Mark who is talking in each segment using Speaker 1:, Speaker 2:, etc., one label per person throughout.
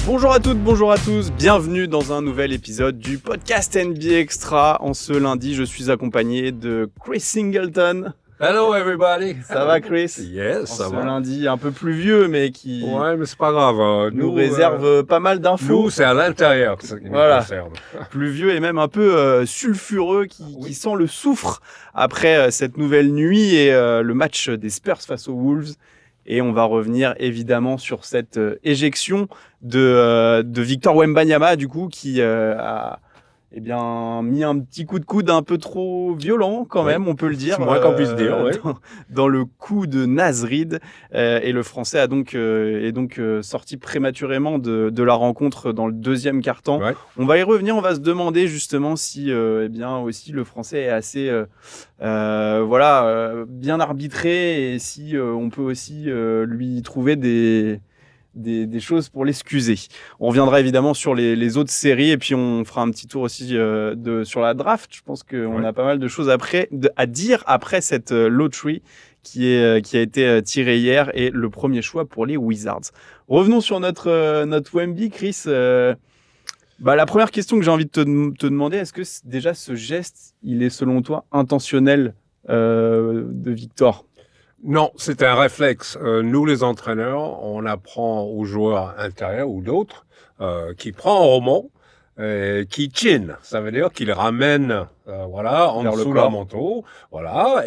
Speaker 1: Bonjour à toutes, bonjour à tous, bienvenue dans un nouvel épisode du podcast NBA Extra. En ce lundi, je suis accompagné de Chris Singleton.
Speaker 2: Hello everybody.
Speaker 1: Ça va Chris?
Speaker 2: Yes, ça va.
Speaker 1: Ce lundi un peu pluvieux mais qui
Speaker 2: Ouais, mais c'est pas grave.
Speaker 1: nous réserve pas mal d'infos.
Speaker 2: Nous, c'est à l'intérieur que ça nous concerne.
Speaker 1: Pluvieux et même un peu sulfureux qui sent le soufre après cette nouvelle nuit et le match des Spurs face aux Wolves. Et on va revenir évidemment sur cette éjection de Victor Wembanyama, du coup, qui a mis un petit coup de coude un peu trop violent quand même, on peut le dire.
Speaker 2: C'est moins qu'on puisse dire, oui.
Speaker 1: Dans le coup de Naz Reid. Et le Français est donc sorti prématurément de la rencontre dans le deuxième quart-temps.
Speaker 2: Ouais.
Speaker 1: On va y revenir, on va se demander justement si aussi le Français est assez bien arbitré et si on peut aussi lui trouver des choses pour l'excuser. On reviendra évidemment sur les autres séries et puis on fera un petit tour aussi sur la draft. Je pense qu'on a pas mal de choses à dire après cette lottery qui a été tirée hier et le premier choix pour les Wizards. Revenons sur notre Wemby, Chris. La première question que j'ai envie de te demander, est-ce que déjà ce geste, il est selon toi intentionnel de Victor?
Speaker 2: Non, c'est un réflexe. Nous, les entraîneurs, on apprend aux joueurs intérieurs ou d'autres qui prend un rebond, qui chin. Ça veut dire qu'il ramène en dessous leur manteau,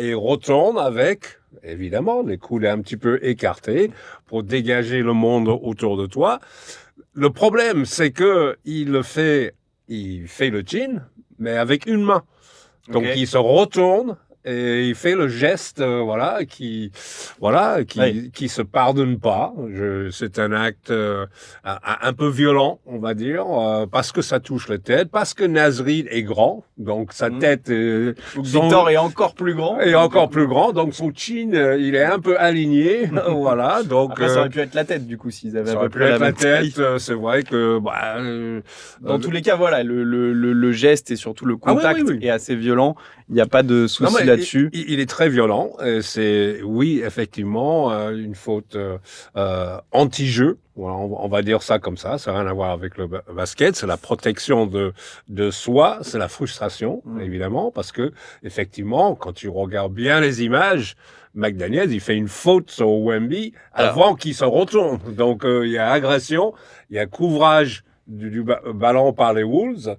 Speaker 2: et retourne avec, évidemment, les coulées un petit peu écartées pour dégager le monde autour de toi. Le problème, c'est que il fait le chin, mais avec une main. Donc, il se retourne et il fait le geste, qui se pardonne pas. C'est un acte un peu violent, on va dire, parce que ça touche la tête, parce que Naz Reid est grand, donc sa tête.
Speaker 1: Victor est encore plus grand.
Speaker 2: Donc son chin, il est un peu aligné, voilà. Donc
Speaker 1: après, ça aurait pu être la tête, du coup, s'ils avaient
Speaker 2: ça aurait pu être la tête. C'est vrai que
Speaker 1: dans tous les cas, voilà, le geste et surtout le contact est assez violent. Il n'y a pas de souci là-dessus.
Speaker 2: Il est très violent. C'est, effectivement, une faute anti-jeu. Voilà, on va dire ça comme ça. Ça n'a rien à voir avec le basket. C'est la protection de soi. C'est la frustration, évidemment, parce que, effectivement, quand tu regardes bien les images, McDaniels, il fait une faute sur Wemby avant qu'il se retourne. Donc, il y a agression, il y a couvrage du ballon par les Wolves.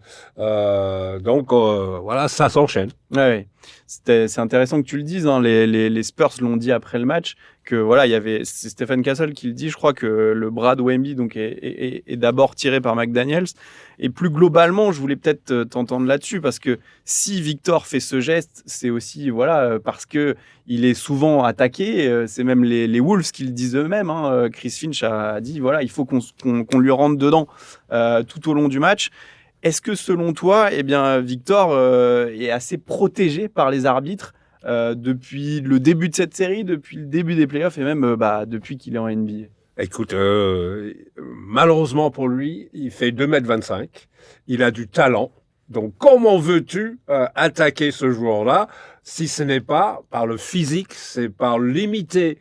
Speaker 2: Ça s'enchaîne.
Speaker 1: Ouais. C'est intéressant que tu le dises, hein. Les Spurs l'ont dit après le match que c'est Stephen Castle qui le dit, je crois que le bras de Wemby donc est d'abord tiré par McDaniels. Et plus globalement, je voulais peut-être t'entendre là-dessus parce que si Victor fait ce geste, c'est aussi parce que il est souvent attaqué. C'est même les Wolves qui le disent eux-mêmes. Hein. Chris Finch a dit il faut qu'on lui rentre dedans tout au long du match. Est-ce que selon toi, Victor est assez protégé par les arbitres depuis le début de cette série, depuis le début des playoffs et même depuis qu'il est en NBA?
Speaker 2: Écoute, malheureusement pour lui, il fait 2,25 m. Il a du talent. Donc, comment veux-tu attaquer ce joueur-là si ce n'est pas par le physique, c'est par limiter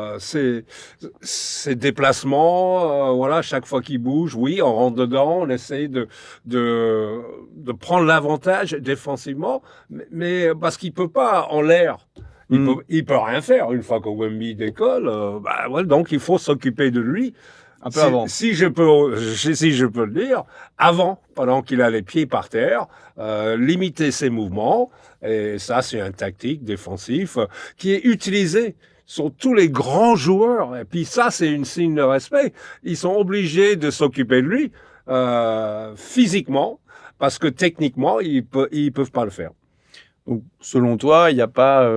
Speaker 2: ses déplacements. Chaque fois qu'il bouge, on rentre dedans, on essaye de prendre l'avantage défensivement, mais parce qu'il peut pas en l'air. Il peut rien faire une fois que Wemby décolle. Donc il faut s'occuper de lui.
Speaker 1: Un peu avant.
Speaker 2: Si je peux le dire, avant, pendant qu'il a les pieds par terre, limiter ses mouvements. Et ça, c'est une tactique défensive qui est utilisée sur tous les grands joueurs. Et puis ça, c'est une signe de respect. Ils sont obligés de s'occuper de lui physiquement, parce que techniquement, ils peuvent pas le faire.
Speaker 1: Donc, selon toi, il n'y a pas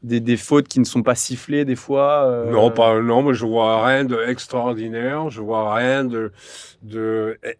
Speaker 1: des fautes qui ne sont pas sifflées des fois
Speaker 2: Non, mais je vois rien d'extraordinaire, je vois rien de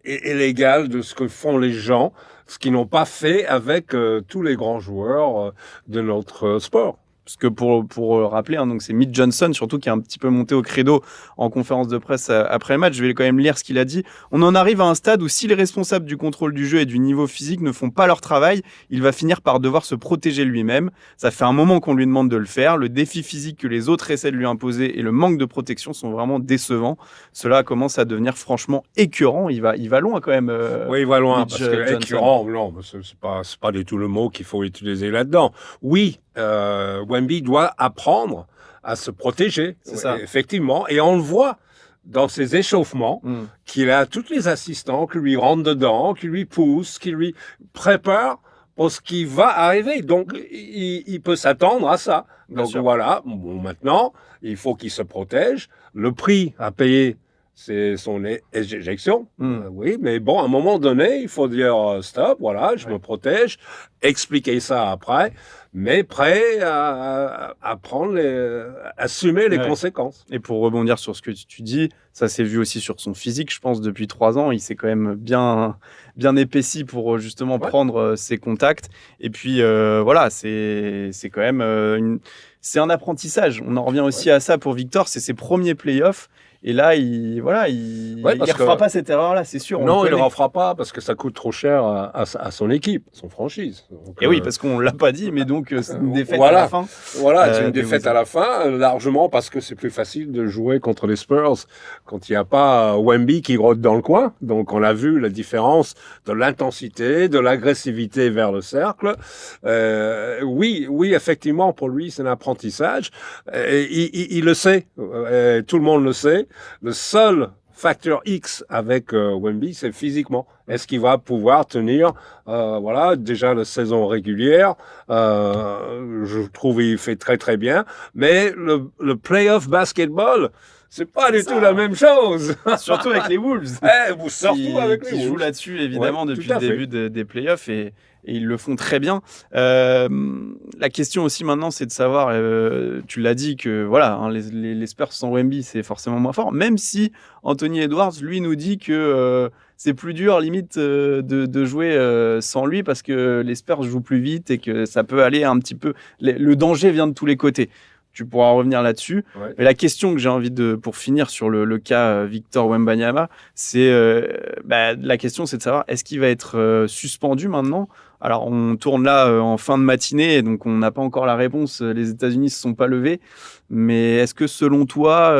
Speaker 2: illégal de ce que font les gens, ce qu'ils n'ont pas fait avec tous les grands joueurs de notre sport.
Speaker 1: parce que pour rappeler, hein, donc c'est Mitch Johnson surtout qui est un petit peu monté au credo en conférence de presse après le match. Je vais quand même lire ce qu'il a dit. On en arrive à un stade où si les responsables du contrôle du jeu et du niveau physique ne font pas leur travail, il va finir par devoir se protéger lui-même. Ça fait un moment qu'on lui demande de le faire. Le défi physique que les autres essaient de lui imposer et le manque de protection sont vraiment décevants. Cela commence à devenir franchement écœurant. Il va loin quand même.
Speaker 2: Oui, il va loin,
Speaker 1: Mitch
Speaker 2: parce que
Speaker 1: Johnson.
Speaker 2: écœurant, non, c'est pas du tout le mot qu'il faut utiliser là-dedans. Oui, Wemby doit apprendre à se protéger.
Speaker 1: C'est ça.
Speaker 2: Effectivement, et on le voit dans ses échauffements, qu'il a tous les assistants qui lui rentrent dedans, qui lui poussent, qui lui préparent pour ce qui va arriver. Donc, il peut s'attendre à ça. Donc voilà, bon, maintenant, il faut qu'il se protège. Le prix à payer, c'est son éjection. Oui, mais bon, à un moment donné, il faut dire stop, voilà, je me protège, expliquer ça après, mais prêt à prendre assumer les conséquences.
Speaker 1: Et pour rebondir sur ce que tu dis, ça s'est vu aussi sur son physique, je pense, depuis 3 ans. Il s'est quand même bien épaissi pour justement prendre ses contacts. Et puis, voilà, c'est quand même c'est un apprentissage. On en revient aussi à ça pour Victor, c'est ses premiers playoffs. Et là, il ne refera pas cette erreur-là, c'est sûr.
Speaker 2: Non, il ne le refera pas parce que ça coûte trop cher à son équipe, son franchise. Donc,
Speaker 1: et oui, parce qu'on ne l'a pas dit, mais donc c'est une défaite à la fin.
Speaker 2: Voilà, c'est une défaite à la fin, largement parce que c'est plus facile de jouer contre les Spurs quand il n'y a pas Wemby qui rôde dans le coin. Donc on a vu la différence de l'intensité, de l'agressivité vers le cercle. Oui, effectivement, pour lui, c'est un apprentissage. Il le sait, tout le monde le sait. Le seul facteur X avec Wemby, c'est physiquement. Est-ce qu'il va pouvoir tenir, déjà la saison régulière, je trouve il fait très très bien, mais le playoff basketball, c'est pas du tout la même chose.
Speaker 1: Surtout avec les Wolves.
Speaker 2: Surtout avec les Wolves.
Speaker 1: Qui jouent là-dessus, évidemment, depuis le début des playoffs et ils le font très bien. La question aussi maintenant, c'est de savoir, tu l'as dit, que voilà, hein, les Spurs sans Wemby, c'est forcément moins fort, même si Anthony Edwards, lui, nous dit que c'est plus dur, limite, de jouer sans lui parce que les Spurs jouent plus vite et que ça peut aller un petit peu... Le danger vient de tous les côtés. Tu pourras revenir là-dessus. Mais la question que j'ai envie pour finir sur le cas Victor Wembanyama, c'est la question, c'est de savoir est-ce qu'il va être suspendu maintenant. Alors on tourne là en fin de matinée, donc on n'a pas encore la réponse. Les États-Unis se sont pas levés, mais est-ce que selon toi,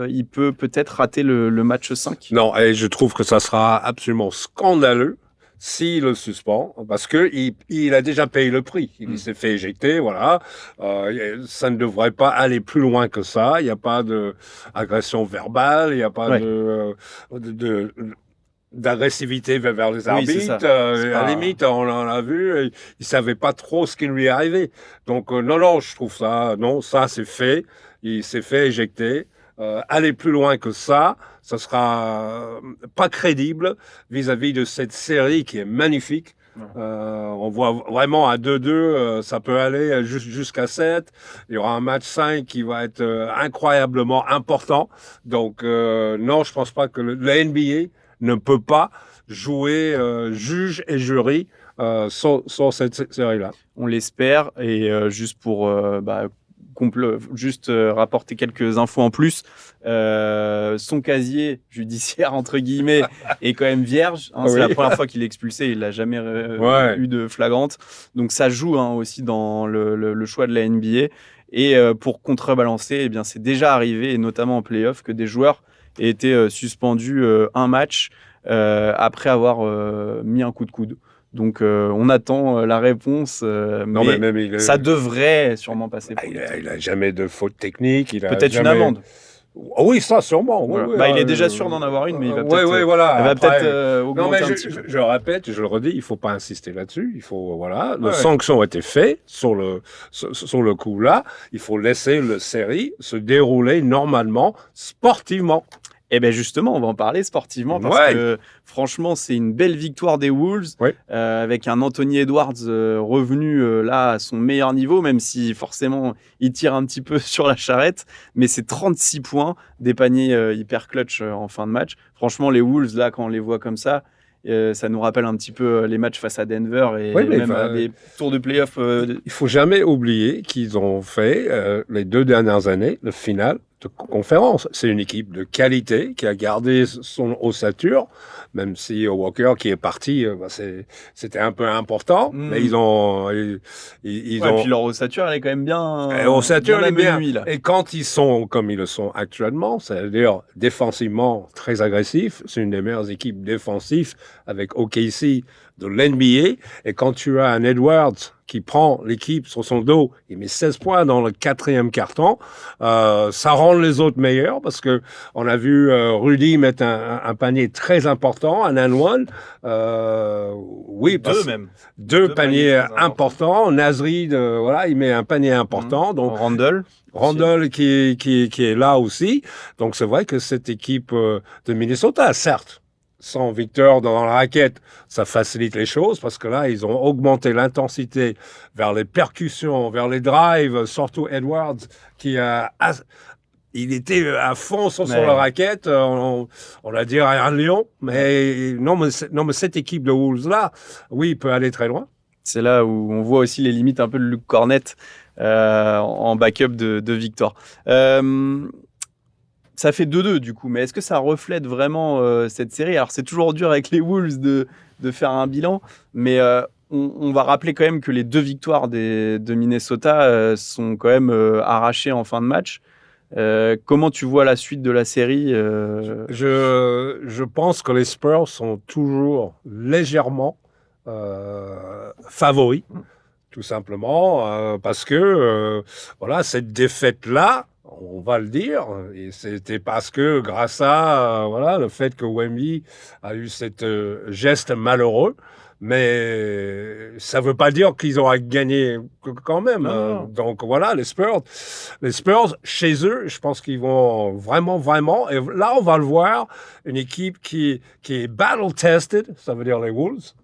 Speaker 1: il peut peut-être rater le match 5 ?
Speaker 2: Non, et je trouve que ça sera absolument scandaleux s'il le suspend, parce que il a déjà payé le prix. Il s'est fait éjecter, voilà. Ça ne devrait pas aller plus loin que ça. Il n'y a pas d'agression verbale, il n'y a pas d'agressivité vers les arbitres. À la limite, on en a vu, il savait pas trop ce qui lui arrivait. Donc, non, je trouve ça, ça c'est fait. Il s'est fait éjecter. Aller plus loin que ça sera pas crédible vis-à-vis de cette série qui est magnifique. On voit vraiment à 2-2, ça peut aller jusqu'à 7. Il y aura un match 5 qui va être incroyablement important. Donc, non, je pense pas que la NBA ne peut pas jouer juge et jury sur cette série-là.
Speaker 1: On l'espère. Et juste pour... rapporter quelques infos en plus. Son casier judiciaire, entre guillemets, est quand même vierge. C'est la première fois qu'il est expulsé. Il n'a jamais eu de flagrante. Donc ça joue aussi dans le choix de la NBA. Et pour contrebalancer, c'est déjà arrivé, et notamment en play-off, que des joueurs aient été suspendus un match après avoir mis un coup de coude. Donc, on attend la réponse, mais ça devrait sûrement passer.
Speaker 2: Il n'a jamais de faute technique.
Speaker 1: Peut-être une amende.
Speaker 2: Oui, ça, sûrement.
Speaker 1: Voilà. Il est déjà sûr d'en avoir une, mais il va peut-être, augmenter un petit peu.
Speaker 2: Je répète, je le redis, il ne faut pas insister là-dessus. Il faut, la sanction a été faite sur le coup là. Il faut laisser la série se dérouler normalement, sportivement.
Speaker 1: Eh bien justement, on va en parler sportivement parce que franchement, c'est une belle victoire des Wolves avec un Anthony Edwards revenu là à son meilleur niveau, même si forcément il tire un petit peu sur la charrette, mais c'est 36 points, des paniers hyper clutch en fin de match. Franchement, les Wolves, là, quand on les voit comme ça, Ça nous rappelle un petit peu les matchs face à Denver et même des tours de play-off.
Speaker 2: Il faut jamais oublier qu'ils ont fait les 2 dernières années le final de conférence. C'est une équipe de qualité qui a gardé son ossature, même si Walker qui est parti, c'était un peu important. Mais ils ont,
Speaker 1: Puis leur ossature, elle est quand même bien.
Speaker 2: Ossature, elle est bien.
Speaker 1: Là.
Speaker 2: Et quand ils sont comme ils le sont actuellement, c'est-à-dire défensivement très agressifs, c'est une des meilleures équipes défensives avec OKC de l'NBA. Et quand tu as un Edwards qui prend l'équipe sur son dos, il met 16 points dans le 4e quart-temps, ça rend les autres meilleurs parce que on a vu Rudy mettre un panier très important, un and one. Deux paniers importants. Nasri, il met un panier important. Donc Randle qui est là aussi. Donc c'est vrai que cette équipe de Minnesota, certes, sans Victor dans la raquette, ça facilite les choses parce que là, ils ont augmenté l'intensité vers les percussions, vers les drives, surtout Edwards il était à fond sur la raquette, on va dire un lion, mais cette équipe de Wolves là, oui, il peut aller très loin.
Speaker 1: C'est là où on voit aussi les limites un peu de Luke Cornett en backup de Victor. Ça fait 2-2 du coup, mais est-ce que ça reflète vraiment cette série? Alors c'est toujours dur avec les Wolves de faire un bilan, mais on va rappeler quand même que les 2 victoires de Minnesota sont quand même arrachées en fin de match. Comment tu vois la suite de la série
Speaker 2: Je pense que les Spurs sont toujours légèrement favoris, tout simplement, parce que cette défaite-là, on va le dire, et c'était parce que grâce à le fait que Wemby a eu cet geste malheureux, mais ça veut pas dire qu'ils ont gagné quand même.
Speaker 1: Non.
Speaker 2: Donc les Spurs chez eux, je pense qu'ils vont vraiment, et là on va le voir, une équipe qui est battle tested, ça veut dire les Wolves,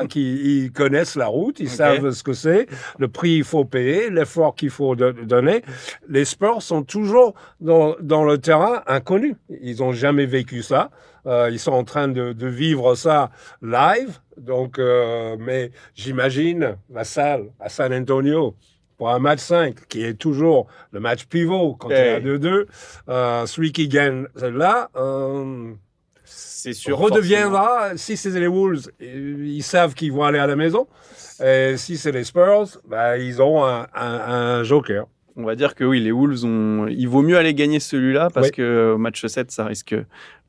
Speaker 2: qui ils connaissent la route, ils savent ce que c'est, le prix il faut payer, l'effort qu'il faut donner. Les Spurs sont toujours dans le terrain inconnu, ils ont jamais vécu ça. Ils sont en train de vivre ça live. Donc, mais j'imagine la salle à San Antonio pour un match 5, qui est toujours le match pivot quand il y a 2-2. Celui qui gagne là,
Speaker 1: c'est sûr,
Speaker 2: redeviendra, si c'est les Wolves, ils savent qu'ils vont aller à la maison. Et si c'est les Spurs, ils ont un joker.
Speaker 1: On va dire que oui, les Wolves il vaut mieux aller gagner celui-là parce que au match 7, ça risque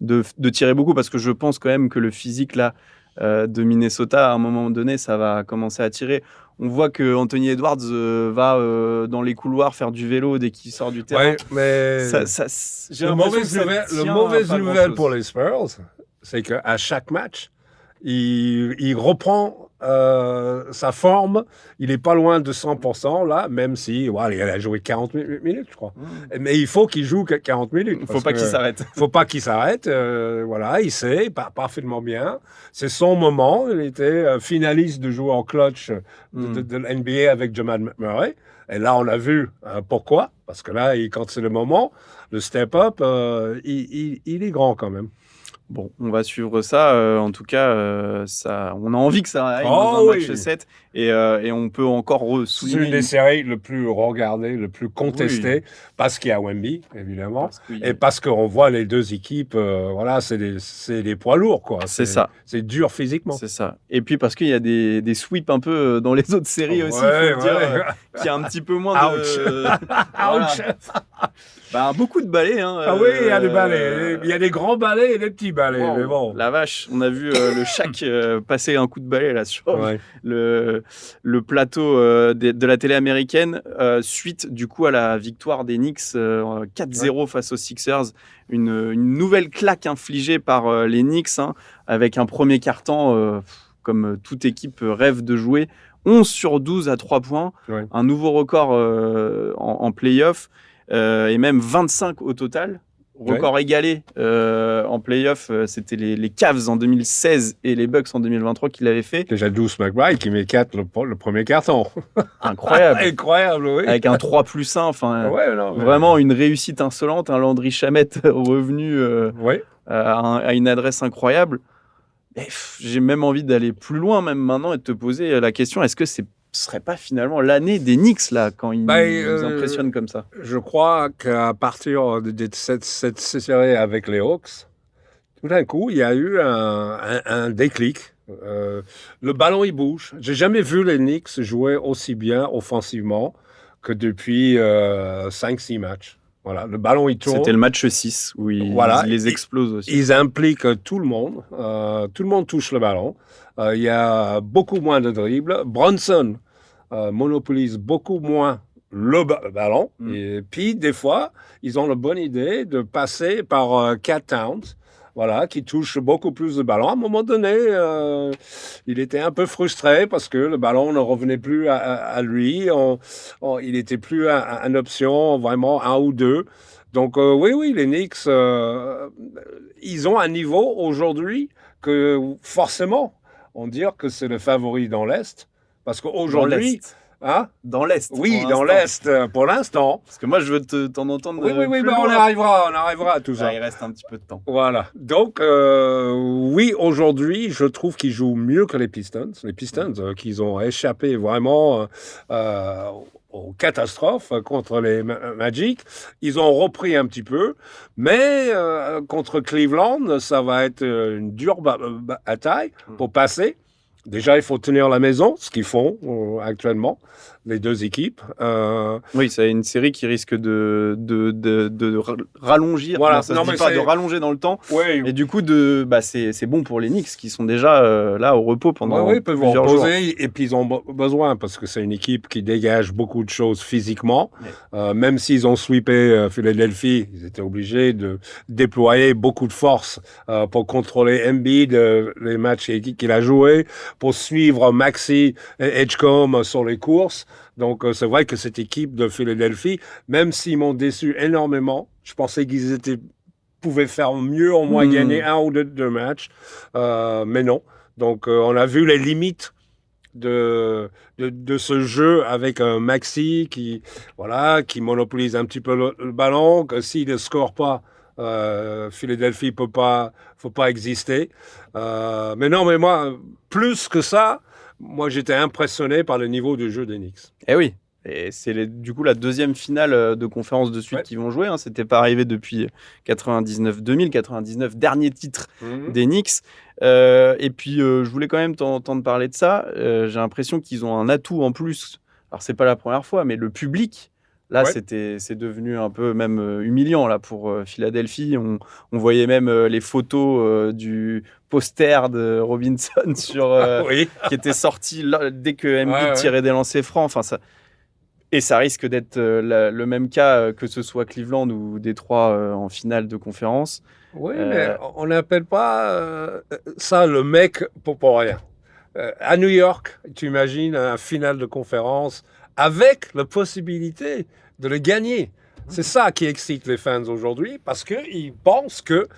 Speaker 1: de tirer beaucoup parce que je pense quand même que le physique là de Minnesota, à un moment donné, ça va commencer à tirer. On voit que Anthony Edwards va dans les couloirs faire du vélo dès qu'il sort du terrain.
Speaker 2: Ouais, mais mauvaise nouvelle pour les Spurs, c'est qu'à chaque match, il reprend sa forme, il est pas loin de 100% là, même si il a joué 40 minutes, je crois. Mais il faut qu'il joue 40 minutes.
Speaker 1: Il faut pas qu'il s'arrête.
Speaker 2: Faut pas qu'il s'arrête. Il sait parfaitement bien. C'est son moment. Il était finaliste de jouer en clutch de l'NBA avec Jamal Murray. Et là, on a vu pourquoi. Parce que là, quand c'est le moment, le step-up, il est grand quand même.
Speaker 1: Bon, on va suivre ça. En tout cas, on a envie que ça aille dans un match 7 et on peut encore souligner.
Speaker 2: C'est une des séries le plus regardées, le plus contestées, parce qu'il y a Wemby, évidemment, parce qu'on voit les 2 équipes, c'est des poids lourds, quoi.
Speaker 1: C'est ça.
Speaker 2: C'est dur physiquement.
Speaker 1: C'est ça. Et puis parce qu'il y a des sweeps un peu dans les autres séries aussi, il faut dire, qu'il y a un petit peu moins de...
Speaker 2: Ouch.
Speaker 1: Beaucoup de balais.
Speaker 2: Il y a des balais. Il y a des grands balais et des petits balais.
Speaker 1: Wow,
Speaker 2: mais bon.
Speaker 1: La vache, on a vu le Shaq passer un coup de balai là sur le plateau de la télé américaine suite du coup à la victoire des Knicks 4-0 face aux Sixers. Une nouvelle claque infligée par les Knicks avec un premier quart-temps comme toute équipe rêve de jouer. 11 sur 12 à 3 points, un nouveau record en play-off. Et même 25 au total, record égalé en play-off, c'était les Cavs en 2016 et les Bucks en 2023 qui l'avaient fait.
Speaker 2: Déjà Deuce McBride qui met 4 le premier carton.
Speaker 1: Incroyable.
Speaker 2: Incroyable, oui.
Speaker 1: Avec un 3+1, vraiment une réussite insolente, un Landry Shamet revenu à une adresse incroyable. j'ai même envie d'aller plus loin, même maintenant, et de te poser la question, est-ce que ce serait pas finalement l'année des Knicks, là, quand ils nous impressionnent comme ça?
Speaker 2: Je crois qu'à partir de cette série avec les Hawks, tout d'un coup, il y a eu un déclic. Le ballon, il bouge. J'ai jamais vu les Knicks jouer aussi bien offensivement que depuis 5-6 matchs. Voilà, le ballon, il tourne.
Speaker 1: C'était le match 6 où ils les explosent aussi.
Speaker 2: Ils impliquent tout le monde. Tout le monde touche le ballon. Il y a beaucoup moins de dribbles. Brunson monopolise beaucoup moins le ballon. Et puis, des fois, ils ont la bonne idée de passer par Cat Towns, voilà, qui touche beaucoup plus de ballons. À un moment donné, il était un peu frustré parce que le ballon ne revenait plus à lui. Il n'était plus une option, vraiment un ou deux. Donc, oui, les Knicks, ils ont un niveau aujourd'hui que forcément, on dirait que c'est le favori dans l'Est. Parce qu'aujourd'hui...
Speaker 1: Dans l'Est.
Speaker 2: Oui, dans l'Est, pour l'instant.
Speaker 1: Parce que moi, je veux t'en entendre.
Speaker 2: Oui, mais on arrivera à tout ça.
Speaker 1: Il reste un petit peu de temps.
Speaker 2: Voilà. Donc, oui, aujourd'hui, je trouve qu'ils jouent mieux que les Pistons. Les Pistons, qu'ils ont échappé vraiment aux catastrophes contre les Magic. Ils ont repris un petit peu. Mais contre Cleveland, ça va être une dure bataille pour passer. Déjà, il faut tenir la maison, ce qu'ils font actuellement, les deux équipes.
Speaker 1: Oui, c'est une série qui risque de rallonger.
Speaker 2: Voilà.
Speaker 1: De rallonger dans le temps.
Speaker 2: Oui.
Speaker 1: Et du coup, c'est bon pour les Knicks qui sont déjà là au repos pendant plusieurs jours.
Speaker 2: Et puis, ils ont besoin parce que c'est une équipe qui dégage beaucoup de choses physiquement. Oui. Même s'ils ont sweepé Philadelphie, ils étaient obligés de déployer beaucoup de force pour contrôler Embiid, les matchs qu'il a joués, pour suivre Maxey et Edgecombe sur les courses. Donc, c'est vrai que cette équipe de Philadelphie, même s'ils m'ont déçu énormément, je pensais qu'ils pouvaient faire mieux, au moins gagner un ou deux matchs, mais non. Donc, on a vu les limites de ce jeu avec un Maxey qui monopolise un petit peu le ballon, que s'il ne score pas, Philadelphie faut pas exister. Mais moi, plus que ça, moi j'étais impressionné par le niveau du jeu des Knicks.
Speaker 1: Eh oui, et c'est du coup la deuxième finale de conférence de suite qu'ils vont jouer. C'était pas arrivé depuis 99-2000, 99 dernier titre des Knicks. Et puis je voulais quand même t'entendre parler de ça. J'ai l'impression qu'ils ont un atout en plus. Alors c'est pas la première fois, mais le public. Là, c'est devenu un peu même humiliant là, pour Philadelphie. On voyait même les photos du poster de Robinson qui était sorti dès que Embiid tirait des lancers francs. Enfin, et ça risque d'être le même cas que ce soit Cleveland ou Détroit en finale de conférence.
Speaker 2: Oui, mais on n'appelle pas ça le mec pour rien. À New York, tu imagines un finale de conférence avec la possibilité de le gagner. C'est ça qui excite les fans aujourd'hui, parce qu'ils pensent que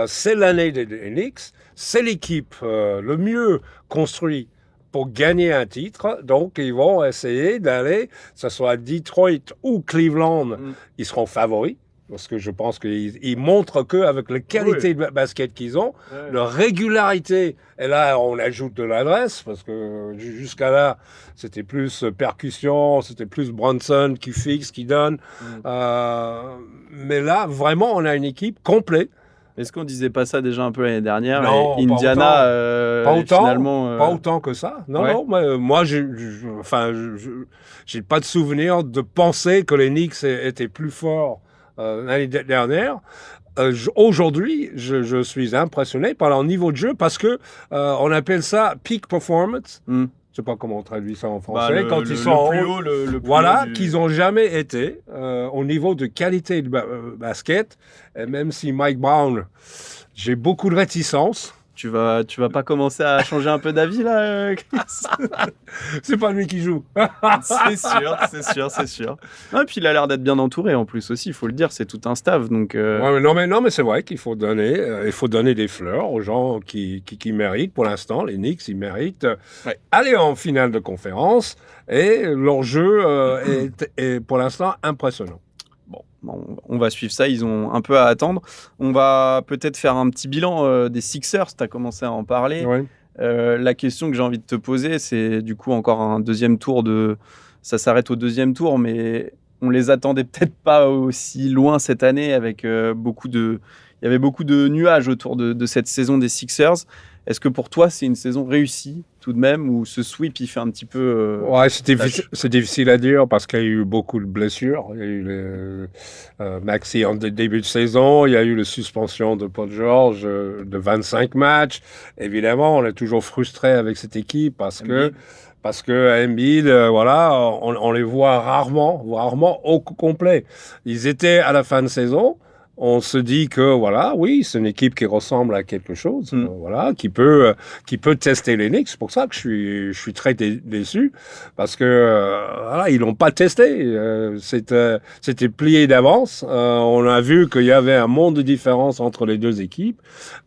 Speaker 2: c'est l'année des Knicks, c'est l'équipe le mieux construite pour gagner un titre, donc ils vont essayer d'aller, que ce soit Detroit ou Cleveland, ils seront favoris. Parce que je pense qu'ils montrent qu'avec la qualité de basket qu'ils ont, leur régularité, et là on ajoute de l'adresse, parce que jusqu'à là c'était plus percussion, c'était plus Brunson qui fixe, qui donne. Mais là vraiment on a une équipe complète.
Speaker 1: Est-ce qu'on disait pas ça déjà un peu l'année dernière?
Speaker 2: Non,
Speaker 1: Indiana,
Speaker 2: pas autant,
Speaker 1: finalement,
Speaker 2: pas autant que ça. Non, moi, j'ai pas de souvenir de penser que les Knicks étaient plus forts l'année dernière. Aujourd'hui, je suis impressionné par leur niveau de jeu parce que on appelle ça peak performance. Je sais pas comment on traduit ça en français. Quand ils sont
Speaker 1: plus haut, le plus
Speaker 2: voilà,
Speaker 1: haut
Speaker 2: qu'ils n'ont jamais été au niveau de qualité de basket. Et même si Mike Brown, j'ai beaucoup de réticence.
Speaker 1: Tu vas pas commencer à changer un peu d'avis là, Chris?
Speaker 2: C'est pas lui qui joue.
Speaker 1: c'est sûr. Et puis il a l'air d'être bien entouré en plus aussi, il faut le dire, c'est tout un staff. Donc,
Speaker 2: non, mais c'est vrai qu'il faut donner des fleurs aux gens qui méritent. Pour l'instant, les Knicks, ils méritent aller en finale de conférence et leur jeu est pour l'instant impressionnant.
Speaker 1: Bon, on va suivre ça. Ils ont un peu à attendre. On va peut-être faire un petit bilan des Sixers. Tu as commencé à en parler.
Speaker 2: Ouais.
Speaker 1: La question que j'ai envie de te poser, c'est du coup encore un deuxième tour ça s'arrête au deuxième tour, mais on les attendait peut-être pas aussi loin cette année avec il y avait beaucoup de nuages autour de cette saison des Sixers. Est-ce que pour toi, c'est une saison réussie tout de même, ou ce sweep, il fait un petit peu...
Speaker 2: Ouais, c'est difficile à dire parce qu'il y a eu beaucoup de blessures. Il y a eu Maxey en début de saison, il y a eu la suspension de Paul George de 25 matchs. Évidemment, on est toujours frustré avec cette équipe parce que Embiid, on les voit rarement au complet. Ils étaient à la fin de saison. On se dit que oui, c'est une équipe qui ressemble à quelque chose, qui peut tester les Knicks. C'est pour ça que je suis très déçu parce que ils l'ont pas testé. C'était plié d'avance. On a vu qu'il y avait un monde de différence entre les deux équipes.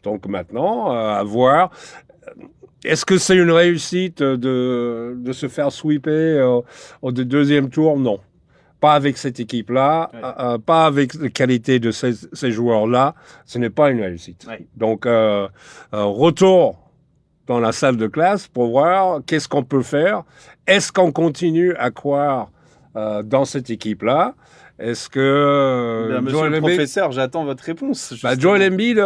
Speaker 2: Donc maintenant, à voir. Est-ce que c'est une réussite de se faire sweeper au deuxième tour? Non. Pas avec cette équipe-là, pas avec la qualité de ces joueurs-là. Ce n'est pas une réussite. Ouais. Donc, retour dans la salle de classe pour voir qu'est-ce qu'on peut faire. Est-ce qu'on continue à croire dans cette équipe-là? Est-ce que...
Speaker 1: monsieur le professeur, j'attends votre réponse.
Speaker 2: Joel Embiid,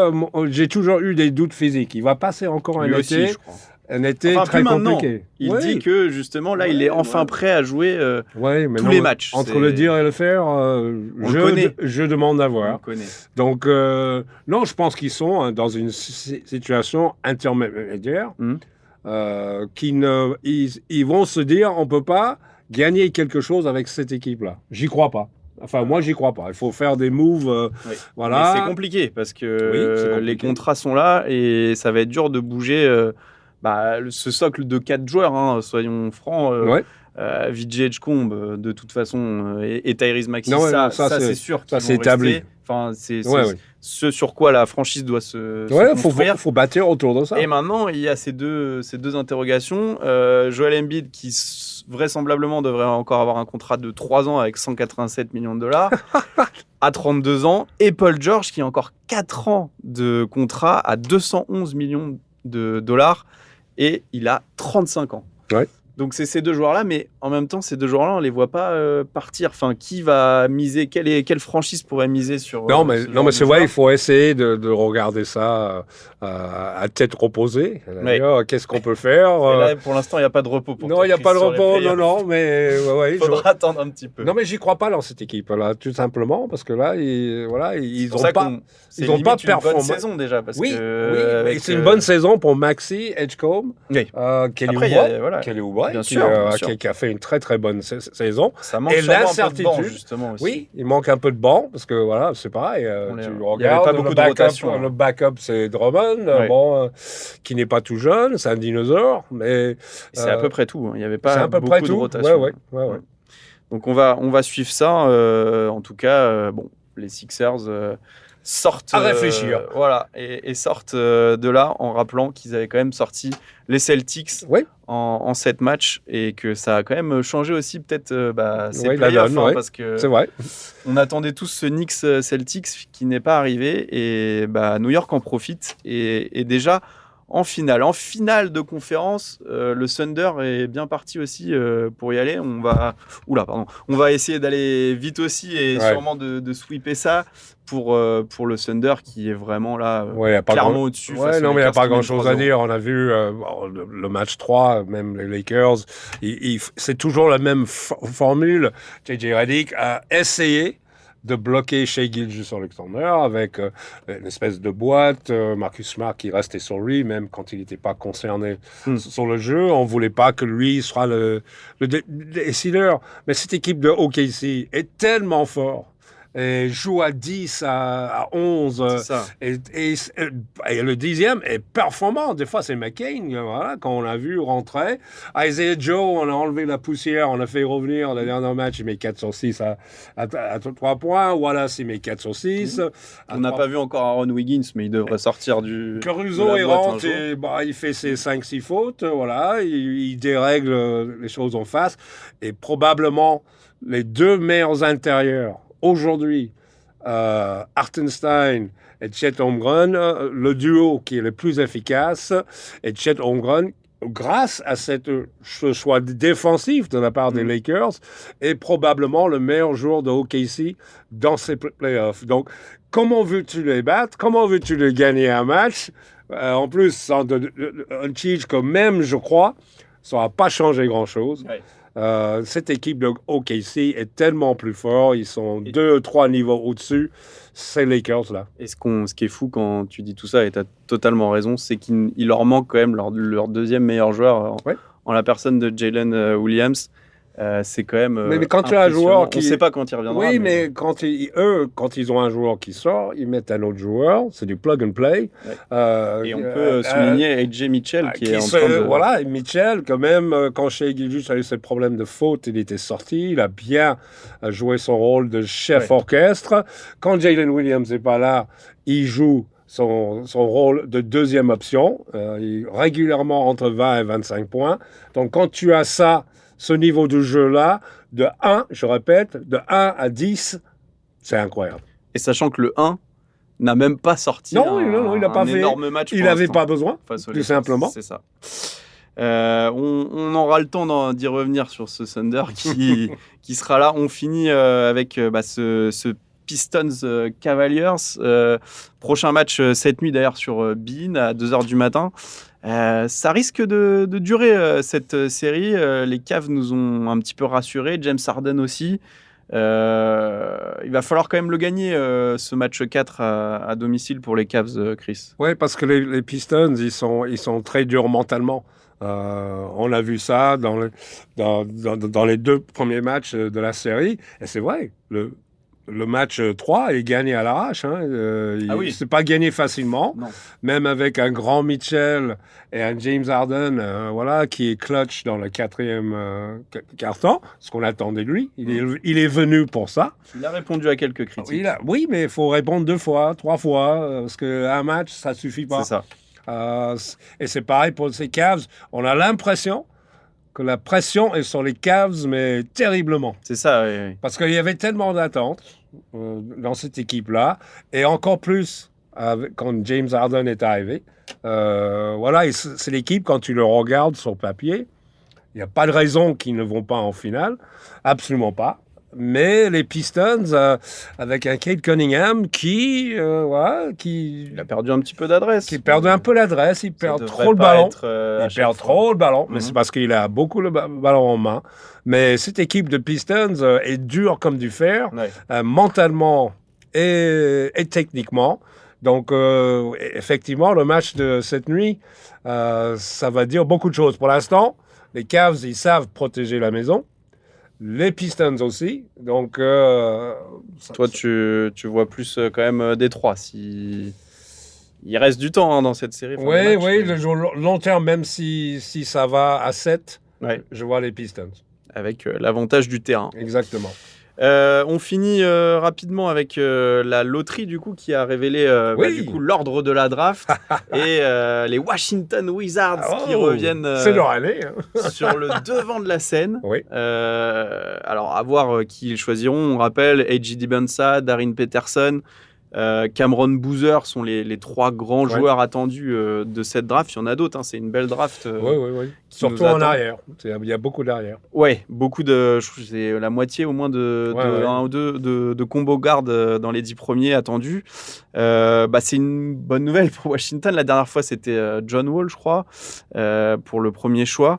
Speaker 2: j'ai toujours eu des doutes physiques. Il va passer encore un été. Je crois. Un été très compliqué.
Speaker 1: Il dit que justement là, il est enfin prêt à jouer tous les matchs.
Speaker 2: Entre le dire et le faire, je demande à voir. Donc non, je pense qu'ils sont dans une situation intermédiaire. Ils vont se dire, on peut pas gagner quelque chose avec cette équipe-là. J'y crois pas. Enfin, moi, j'y crois pas. Il faut faire des moves.
Speaker 1: Mais c'est compliqué parce que les contrats sont là et ça va être dur de bouger. Ce socle de 4 joueurs, soyons francs, Vijay Edgecombe, de toute façon, et Tyrese Maxey, ça c'est sûr.
Speaker 2: Ça, c'est établi.
Speaker 1: Enfin, c'est ce sur quoi la franchise doit se construire.
Speaker 2: Faut bâtir autour de ça.
Speaker 1: Et maintenant, il y a ces deux interrogations. Joel Embiid, qui vraisemblablement devrait encore avoir un contrat de 3 ans avec 187 millions de dollars, à 32 ans. Et Paul George, qui a encore 4 ans de contrat à 211 millions de dollars. Et il a 35 ans.
Speaker 2: Ouais.
Speaker 1: Donc c'est ces deux joueurs-là, mais en même temps, ces deux joueurs-là, on les voit pas partir. Enfin, qui va miser? Quelle franchise pourrait miser sur
Speaker 2: Non, mais c'est vrai, il faut essayer de regarder ça à tête reposée. D'ailleurs, qu'est-ce qu'on peut faire?
Speaker 1: Et là, pour l'instant, il n'y a pas de repos pour toi.
Speaker 2: Non, il n'y a pas de repos, non, mais
Speaker 1: il faudra attendre un petit peu.
Speaker 2: Non, mais j'y crois pas dans cette équipe-là, tout simplement, parce que là, ils n'ont pas performé.
Speaker 1: C'est une bonne saison déjà, parce
Speaker 2: que c'est une bonne saison pour Maxey, Edgecombe, Kelly Oubre. Bien sûr. Qui a fait une très très bonne saison.
Speaker 1: Ça manque l'incertitude, un peu de banc, justement aussi.
Speaker 2: Oui, il manque un peu de banc parce que c'est pareil. Tu regardes,
Speaker 1: il n'y avait pas beaucoup de rotation.
Speaker 2: Le backup, c'est Drummond, qui n'est pas tout jeune, c'est un dinosaure, mais
Speaker 1: c'est à peu près tout. Il n'y avait pas beaucoup de rotation.
Speaker 2: Ouais.
Speaker 1: Donc on va suivre ça. En tout cas, les Sixers sortent
Speaker 2: à réfléchir.
Speaker 1: Et sortent de là en rappelant qu'ils avaient quand même sorti les Celtics en 7 matchs et que ça a quand même changé aussi peut-être ces playoffs, parce que
Speaker 2: c'est vrai.
Speaker 1: On attendait tous ce Knicks Celtics qui n'est pas arrivé et New York en profite et déjà en finale de conférence, le Thunder est bien parti aussi pour y aller. On va essayer d'aller vite aussi et sûrement de sweeper ça pour le Thunder qui est vraiment là clairement au-dessus.
Speaker 2: Mais il n'y a pas grand-chose à dire. On a vu le match 3, même les Lakers, c'est toujours la même formule. JJ Redick a essayé de bloquer Shai Gilgeous-Alexander avec une espèce de boîte. Marcus Smart qui restait sur lui, même quand il n'était pas concerné sur le jeu. On ne voulait pas que lui soit le décideur. Mais cette équipe de OKC est tellement forte. Et joue à 10, à 11. Et le 10e est performant. Des fois, c'est McCain, quand on l'a vu rentrer. Isaiah Joe, on a enlevé la poussière, on a fait revenir le dernier match, il met 4 sur 6 à 3 points. Wallace, il met 4 sur 6.
Speaker 1: On n'a pas vu encore Aaron Wiggins, mais il devrait sortir du...
Speaker 2: Caruso, il rentre et il fait ses 5-6 fautes. Il dérègle les choses en face. Et probablement, les deux meilleurs intérieurs aujourd'hui, Hartenstein et Chet Holmgren, le duo qui est le plus efficace, et Chet Holmgren, grâce à ce choix défensif de la part des Lakers, est probablement le meilleur joueur de OKC dans ces playoffs. Donc, comment veux-tu les battre? Comment veux-tu les gagner un match? En plus, un Chief quand même, je crois, ça va pas changer grand-chose.
Speaker 1: Ouais.
Speaker 2: Cette équipe de OKC est tellement plus forte. Ils sont 2-3 niveaux au-dessus. C'est les Lakers, là.
Speaker 1: Et ce qui est fou quand tu dis tout ça, et tu as totalement raison, c'est qu'il leur manque quand même leur deuxième meilleur joueur en la personne de Jalen Williams. C'est quand même
Speaker 2: mais quand tu as un joueur qui...
Speaker 1: On ne sait pas quand il reviendra.
Speaker 2: Oui, mais quand ils ont un joueur qui sort, ils mettent un autre joueur. C'est du plug and play.
Speaker 1: Ouais. Et on peut souligner AJ Mitchell qui est en train de...
Speaker 2: Voilà, et Mitchell, quand même, quand Shai Gilgeous a eu ce problème de faute, il était sorti. Il a bien joué son rôle de chef orchestre. Quand Jalen Williams n'est pas là, il joue son rôle de deuxième option. Régulièrement entre 20 et 25 points. Donc, quand tu as ça... Ce niveau de jeu-là, de 1, je répète, de 1 à 10, c'est incroyable.
Speaker 1: Et sachant que le 1 n'a même pas sorti
Speaker 2: non, il n'a pas fait
Speaker 1: énorme match.
Speaker 2: Il n'avait pas besoin, tout simplement.
Speaker 1: C'est ça. On aura le temps d'y revenir sur ce Thunder qui sera là. On finit avec ce Pistons Cavaliers. Prochain match cette nuit d'ailleurs sur beIN à 2h du matin. Ça risque de durer cette série. Les Cavs nous ont un petit peu rassurés, James Harden aussi. Il va falloir quand même le gagner, ce match 4 à domicile pour les Cavs, Chris.
Speaker 2: Oui, parce que les Pistons, ils sont très durs mentalement. On a vu ça dans les 2 premiers matchs de la série. Et c'est vrai, le match 3 est gagné à l'arrache. C'est pas gagné facilement. Non. Même avec un grand Mitchell et un James Harden qui est clutch dans le 4e quart-temps, ce qu'on attendait de lui. Il est venu pour ça.
Speaker 1: Il a répondu à quelques critiques.
Speaker 2: Oui, mais il faut répondre 2 fois, 3 fois, parce qu'un match, ça suffit pas.
Speaker 1: C'est
Speaker 2: ça. Et c'est pareil pour ces Cavs. On a l'impression que la pression est sur les Cavs, mais terriblement.
Speaker 1: C'est ça, oui.
Speaker 2: Parce qu'il y avait tellement d'attentes dans cette équipe-là, et encore plus quand James Harden est arrivé. C'est l'équipe, quand tu le regardes sur papier, il n'y a pas de raison qu'ils ne vont pas en finale, absolument pas. Mais les Pistons, avec un Cade Cunningham qui...
Speaker 1: Il a perdu un petit peu d'adresse.
Speaker 2: Qui perd un peu l'adresse, il perd trop le ballon. Mais c'est parce qu'il a beaucoup le ballon en main. Mais cette équipe de Pistons est dure comme du fer, mentalement et techniquement. Donc, effectivement, le match de cette nuit, ça va dire beaucoup de choses. Pour l'instant, les Cavs, ils savent protéger la maison. Les Pistons aussi. Donc,
Speaker 1: toi, tu vois plus quand même Détroit. Il reste du temps dans cette série.
Speaker 2: Oui, le long terme, même si ça va à 7, je vois les Pistons.
Speaker 1: Avec l'avantage du terrain.
Speaker 2: Exactement.
Speaker 1: On finit rapidement avec la loterie du coup qui a révélé l'ordre de la draft et les Washington Wizards qui reviennent
Speaker 2: c'est leur année,
Speaker 1: sur le devant de la scène.
Speaker 2: Oui.
Speaker 1: Alors à voir qui ils choisiront. On rappelle A.J. Dibunsa, Darren Peterson, Cameron Boozer sont les 3 grands joueurs attendus de cette draft. Il y en a d'autres, c'est une belle draft.
Speaker 2: Oui. Surtout en arrière. Il y a beaucoup d'arrière.
Speaker 1: Oui, beaucoup c'est la moitié au moins un ou deux de combo garde dans les 10 premiers attendus. C'est une bonne nouvelle pour Washington. La dernière fois, c'était John Wall, je crois, pour le premier choix.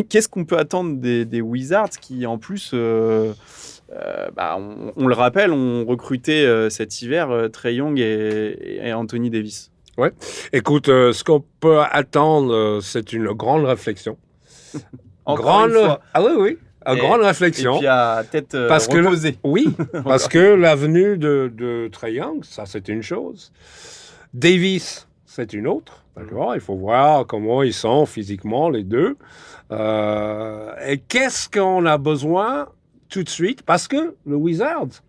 Speaker 1: Qu'est-ce qu'on peut attendre des Wizards qui, en plus... on le rappelle, on recrutait cet hiver Trae Young et Anthony Davis.
Speaker 2: Ouais. Écoute, ce qu'on peut attendre, c'est une grande réflexion.
Speaker 1: Encore une fois.
Speaker 2: Ah oui. Une grande réflexion.
Speaker 1: Et puis à tête reposée.
Speaker 2: Parce que la venue de Trae Young, ça c'est une chose. Davis, c'est une autre. D'accord. Il faut voir comment ils sont physiquement les deux. Et qu'est-ce qu'on a besoin tout de suite, parce que le Wizards,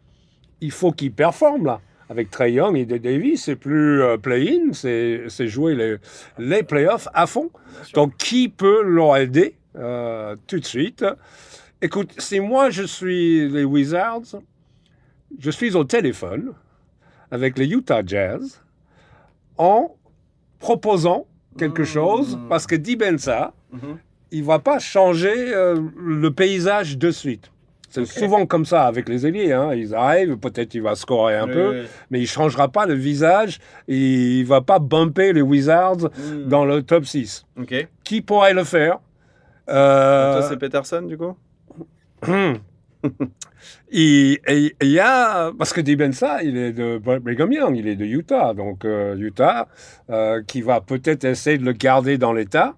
Speaker 2: il faut qu'il performe là. Avec Trae Young et Davis, c'est plus play-in, c'est jouer les playoffs à fond. Donc, qui peut leur aider tout de suite? Écoute, si moi je suis les Wizards, je suis au téléphone avec les Utah Jazz en proposant quelque chose parce que Dibensa, il ne va pas changer le paysage de suite. C'est souvent comme ça avec les ailiers. Hein. Ils arrivent, peut-être il va scorer un peu, mais il ne changera pas le visage. Il ne va pas bumper les Wizards dans le top 6.
Speaker 1: Okay.
Speaker 2: Qui pourrait le faire?
Speaker 1: Toi, c'est Peterson, du coup?
Speaker 2: Il y a, parce que Dibensa, il est de Brigham Young, il est de Utah, donc Utah, qui va peut-être essayer de le garder dans l'état.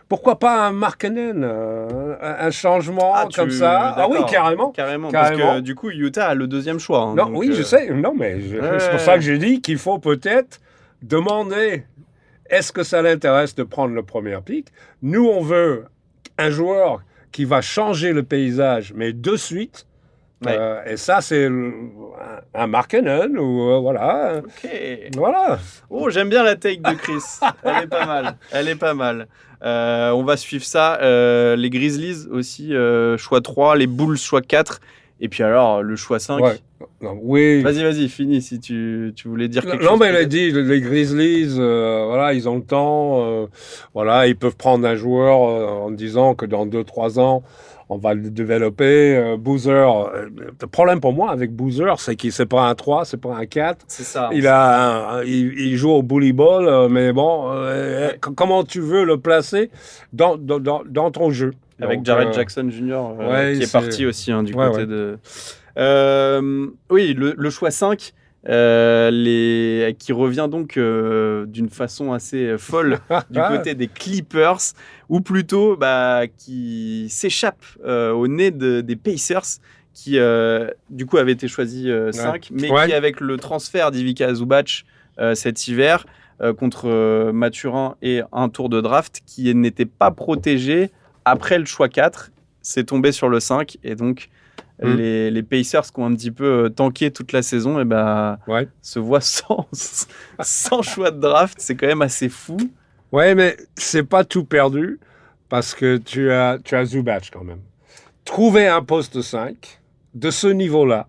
Speaker 2: Pourquoi pas un Markkanen, un changement comme ça? Ah oui, carrément.
Speaker 1: Parce que du coup, Utah a le deuxième choix. Hein,
Speaker 2: non, donc, oui, je sais. Non, mais c'est pour ça que j'ai dit qu'il faut peut-être demander est-ce que ça l'intéresse de prendre le premier pick? Nous, on veut un joueur qui va changer le paysage, mais de suite. Et ça, c'est un Markkanen ou voilà.
Speaker 1: Ok.
Speaker 2: Voilà.
Speaker 1: Oh, j'aime bien la take de Chris. Elle est pas mal. On va suivre ça. Les Grizzlies aussi, choix 3. Les Bulls, choix 4. Et puis alors, le choix 5.
Speaker 2: Ouais. Non, oui.
Speaker 1: Vas-y, finis si tu voulais dire quelque chose.
Speaker 2: Non, mais elle a dit, les Grizzlies, voilà, ils ont le temps. Voilà, ils peuvent prendre un joueur en disant que dans 2-3 ans, on va le développer. Boozer, le problème pour moi avec Boozer, c'est qu'il c'est pas un 3, c'est pas un 4.
Speaker 1: C'est ça.
Speaker 2: Il joue au bully ball, mais bon, comment tu veux le placer dans ton jeu?
Speaker 1: Avec
Speaker 2: donc,
Speaker 1: Jared Jackson Jr., qui est parti aussi du côté de... oui, le choix 5, qui revient donc d'une façon assez folle du côté des Clippers, ou plutôt qui s'échappe au nez des Pacers, qui du coup avait été choisi 5, mais qui avec le transfert d'Ivica Zubac cet hiver contre Mathurin et un tour de draft qui n'était pas protégé après le choix 4, c'est tombé sur le 5 et donc les Pacers qui ont un petit peu tanké toute la saison se voient sans choix de draft. C'est quand même assez fou.
Speaker 2: Ouais, mais c'est pas tout perdu parce que tu as Zubac quand même. Trouver un poste 5 de ce niveau-là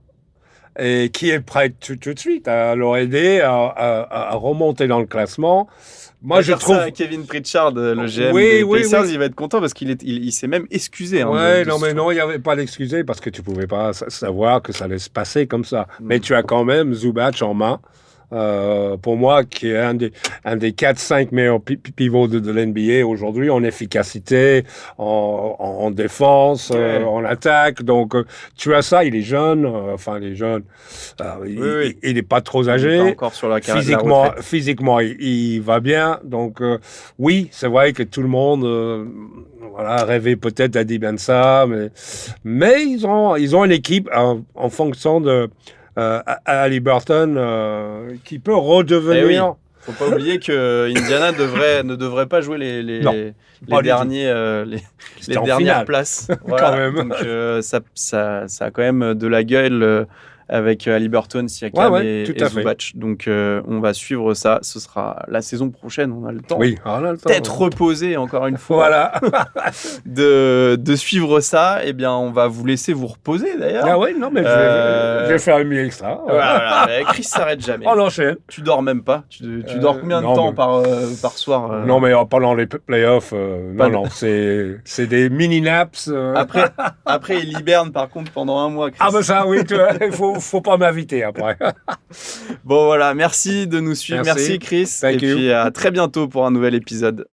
Speaker 2: et qui est prêt tout de suite à leur aider à remonter dans le classement. Moi, je trouve
Speaker 1: ça, Kevin Pritchard, le GM des Pacers, il va être content parce qu'il s'est même excusé.
Speaker 2: Non, il n'y avait pas d'excuser parce que tu pouvais pas savoir que ça allait se passer comme ça. Mais tu as quand même Zubac en main. Pour moi, qui est un des 4-5 meilleurs pivots de l'NBA aujourd'hui en efficacité, en défense, en attaque. Donc, tu as ça, il est jeune, il n'est pas trop âgé.
Speaker 1: Il est pas encore sur la
Speaker 2: physiquement, il va bien. Donc, oui, c'est vrai que tout le monde rêvait peut-être d'Adi Bensa, mais ils ont une équipe en fonction de Haliburton qui peut redevenir.
Speaker 1: Faut pas oublier que Indiana ne devrait pas jouer les dernières places. Voilà.
Speaker 2: Quand même.
Speaker 1: Donc ça a quand même de la gueule avec Haliburton, Siakam et Zubac. Donc on va suivre ça. Ce sera la saison prochaine. On a le temps.
Speaker 2: Oui, on a le temps.
Speaker 1: Peut-être reposer encore une fois.
Speaker 2: Voilà.
Speaker 1: de suivre ça. Eh bien, on va vous laisser vous reposer d'ailleurs.
Speaker 2: Ah oui, non, mais je vais faire un mi extra.
Speaker 1: Voilà. Chris s'arrête jamais.
Speaker 2: On enchaîne.
Speaker 1: Tu dors même pas. Tu dors combien de temps par soir
Speaker 2: Non, mais pendant les playoffs, non, c'est des mini naps.
Speaker 1: Après, il hiberne par contre pendant un mois. Chris.
Speaker 2: Ah ben ça, oui, il faut pas m'inviter après.
Speaker 1: Bon voilà, merci de nous suivre. Merci Chris.
Speaker 2: Thank you.
Speaker 1: Puis à très bientôt pour un nouvel épisode.